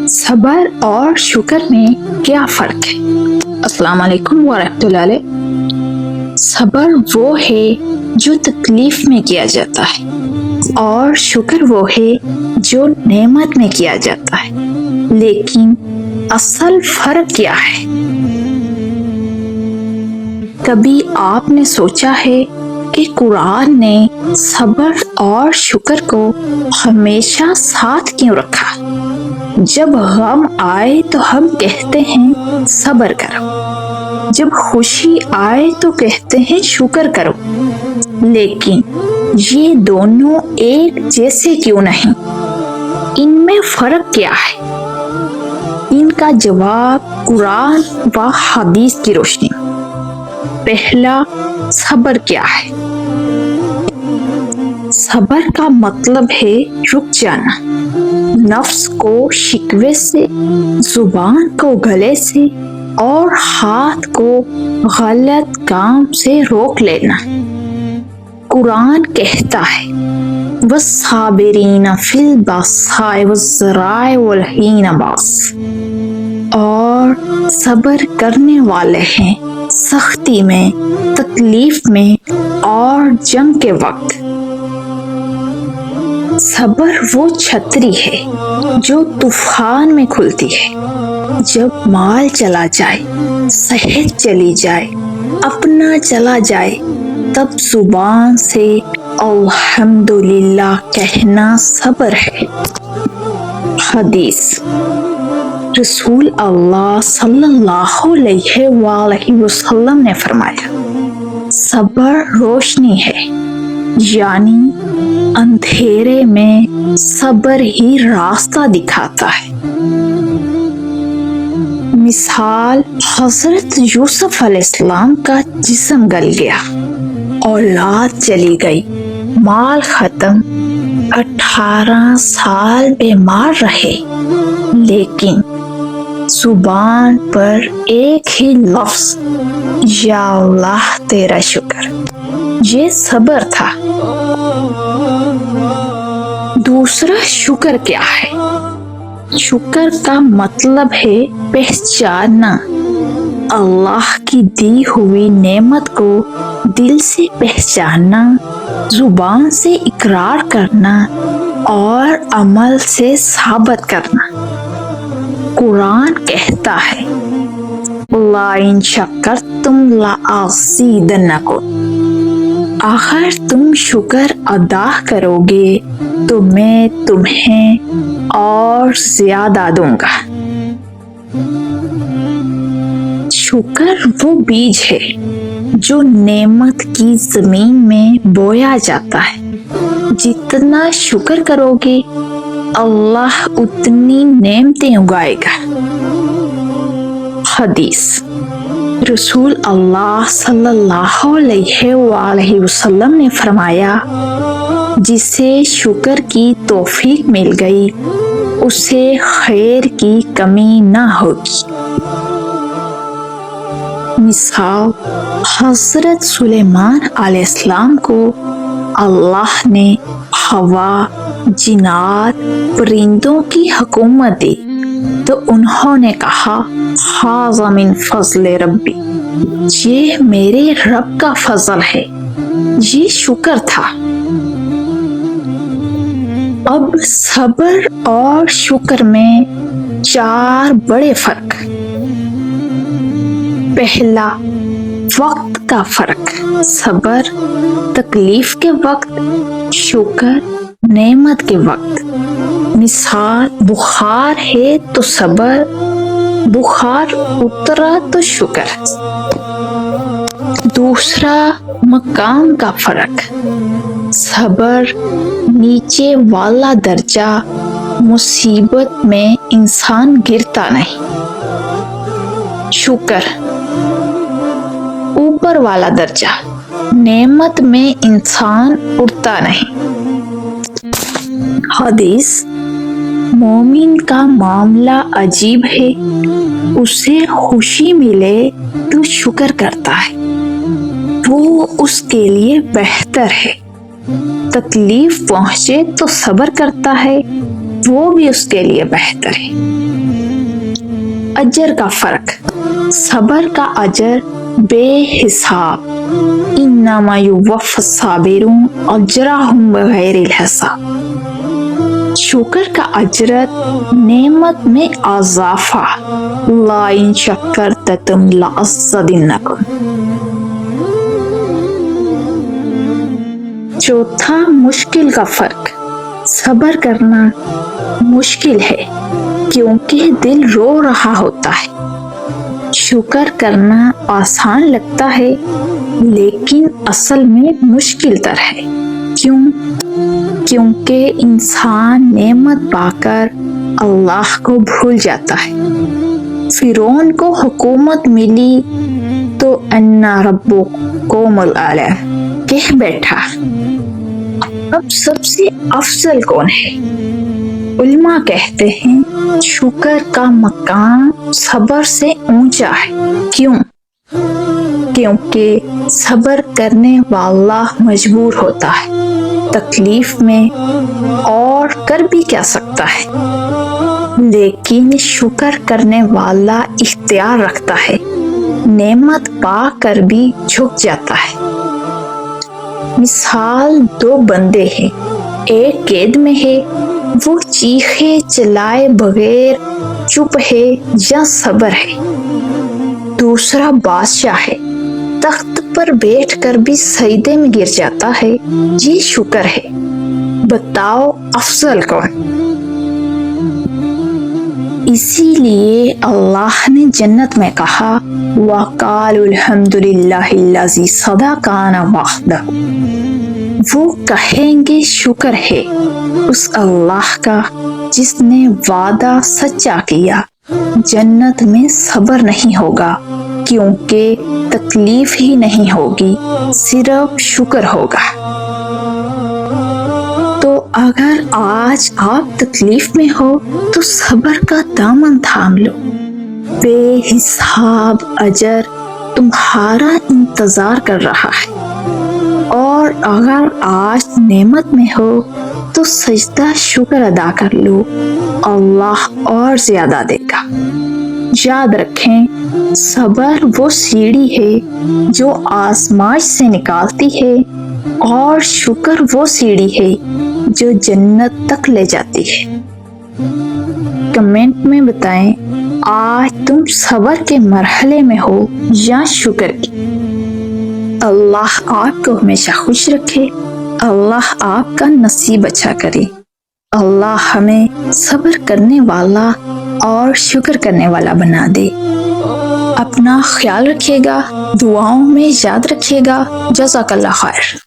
صبر اور شکر میں کیا فرق ہے؟ السلام علیکم ورحمۃ اللہ علیہ۔ صبر وہ ہے جو تکلیف میں کیا جاتا ہے اور شکر وہ ہے جو نعمت میں کیا جاتا ہے، لیکن اصل فرق کیا ہے؟ کبھی آپ نے سوچا ہے کہ قرآن نے صبر اور شکر کو ہمیشہ ساتھ کیوں رکھا؟ جب غم آئے تو ہم کہتے ہیں صبر کرو، جب خوشی آئے تو کہتے ہیں شکر کرو، لیکن یہ دونوں ایک جیسے کیوں نہیں؟ ان میں فرق کیا ہے؟ ان کا جواب قرآن و حدیث کی روشنی۔ پہلا، صبر کیا ہے؟ صبر کا مطلب ہے رک جانا، نفس کو شکوے سے، زبان کو گلے سے اور ہاتھ کو غلط کام سے روک لینا۔ قرآن کہتا ہے وَالصَّابِرِينَ فِي الْبَأْسَاءِ وَالضَّرَّاءِ وَحِینَ الْبَأْسِ، اور صبر کرنے والے ہیں سختی میں، تکلیف میں اور جنگ کے وقت۔ صبر وہ چھتری ہے جو طوفان میں کھلتی ہے، جب مال چلا جائے، صحت چلی جائے، اپنا چلا جائے، تب زبان سے الحمدللہ کہنا صبر ہے۔ حدیث، رسول اللہ صلی اللہ علیہ وآلہ وسلم نے فرمایا، صبر روشنی ہے، یعنی اندھیرے میں صبر ہی راستہ دکھاتا ہے۔ مثال، حضرت یوسف علیہ السلام کا جسم گل گیا، اولاد چلی گئی، مال ختم، 18 سال بیمار رہے، لیکن زبان پر ایک ہی لفظ، یا اللہ تیرا شکر، یہ صبر تھا۔ دوسرا، شکر کیا ہے؟ شکر کا مطلب ہے پہچاننا، اللہ کی دی ہوئی نعمت کو دل سے پہچاننا، زبان سے اقرار کرنا اور عمل سے ثابت کرنا۔ قرآن کہتا ہے لَئِن شَکَرْتُمْ لَأَزِیدَنَّکُمْ، اگر تم شکر ادا کرو گے تو میں تمہیں اور زیادہ دوں گا۔ شکر وہ بیج ہے جو نعمت کی زمین میں بویا جاتا ہے، جتنا شکر کرو گے اللہ اتنی نعمتیں اگائے گا۔ حدیث، رسول اللہ صلی اللہ علیہ وآلہ وسلم نے فرمایا، جسے شکر کی توفیق مل گئی اسے خیر کی کمی نہ ہوگی۔ مثال، حضرت سلیمان علیہ السلام کو اللہ نے ہوا، جنات، پرندوں کی حکومت دی تو انہوں نے کہا ھذا من فضل ربی، یہ میرے رب کا فضل ہے، یہ شکر تھا۔ اب صبر اور شکر میں 4 بڑے فرق۔ پہلا، وقت کا فرق، صبر تکلیف کے وقت، شکر نعمت کے وقت۔ مثال، بخار ہے تو صبر، بخار اترا تو شکر۔ دوسرا، مقام کا فرق، صبر نیچے والا درجہ، مصیبت میں انسان گرتا نہیں۔ شکر اوپر والا درجہ، نعمت میں انسان اڑتا نہیں۔ حدیث، مومن کا معاملہ عجیب ہے، اسے خوشی ملے تو شکر کرتا ہے، وہ اس کے لیے بہتر ہے، تکلیف پہنچے تو صبر کرتا ہے، وہ بھی اس کے لیے بہتر ہے۔ اجر کا فرق، صبر کا اجر بے حساب، انما یوفی الصابرون اجرہم بغیر الحساب۔ شکر کا اجرت نعمت میں اضافہ، لئن شکرتم لأزیدنکم۔ چوتھا، مشکل کا فرق، صبر کرنا مشکل ہے کیونکہ دل رو رہا ہوتا ہے، شکر کرنا آسان لگتا ہے لیکن اصل میں مشکل تر ہے۔ کیوں؟ کیونکہ انسان نعمت پا کر اللہ کو بھول جاتا ہے۔ فرعون کو حکومت ملی تو انا ربکم الاعلی کہہ بیٹھا، اب سب سے افضل کون ہے؟ علماء کہتے ہیں شکر کا مقام صبر سے اونچا ہے۔ کیوں؟ کیونکہ صبر کرنے والا مجبور ہوتا ہے تکلیف میں، اور کر بھی کیا سکتا ہے، لیکن شکر کرنے والا اختیار رکھتا ہے، نعمت پا کر بھی جھک جاتا ہے۔ مثال، دو بندے ہیں، ایک قید میں ہے، وہ چیخے چلائے بغیر چپ ہے یا صبر ہے۔ دوسرا بادشاہ ہے، تخت پر بیٹھ کر بھی سجدے میں گر جاتا ہے، یہ شکر ہے۔ بتاؤ افضل کون؟ اسی لیے اللہ نے جنت میں کہا وَقَالُوا الْحَمْدُ لِلَّهِ الَّذِي صَدَقَنَا وَعْدَهُ، وہ کہیں گے شکر ہے اس اللہ کا جس نے وعدہ سچا کیا۔ جنت میں صبر نہیں ہوگا کیونکہ تکلیف ہی نہیں ہوگی، صرف شکر ہوگا۔ تو اگر آج آپ تکلیف میں ہو تو صبر کا دامن تھام لو، بے حساب اجر تمہارا انتظار کر رہا ہے۔ اور اگر آج نعمت میں ہو تو سجدہ شکر ادا کر لو، اللہ اور زیادہ دے گا۔ یاد رکھیں صبر وہ سیڑھی ہے جو آزمائش سے نکالتی ہے، اور شکر وہ سیڑھی ہے جو جنت تک لے جاتی ہے۔ کمنٹ میں بتائیں آج تم صبر کے مرحلے میں ہو یا شکر کی۔ اللہ آپ کو ہمیشہ خوش رکھے، اللہ آپ کا نصیب اچھا کرے، اللہ ہمیں صبر کرنے والا اور شکر کرنے والا بنا دے۔ اپنا خیال رکھیے گا، دعاؤں میں یاد رکھیے گا۔ جزاک اللہ خیر۔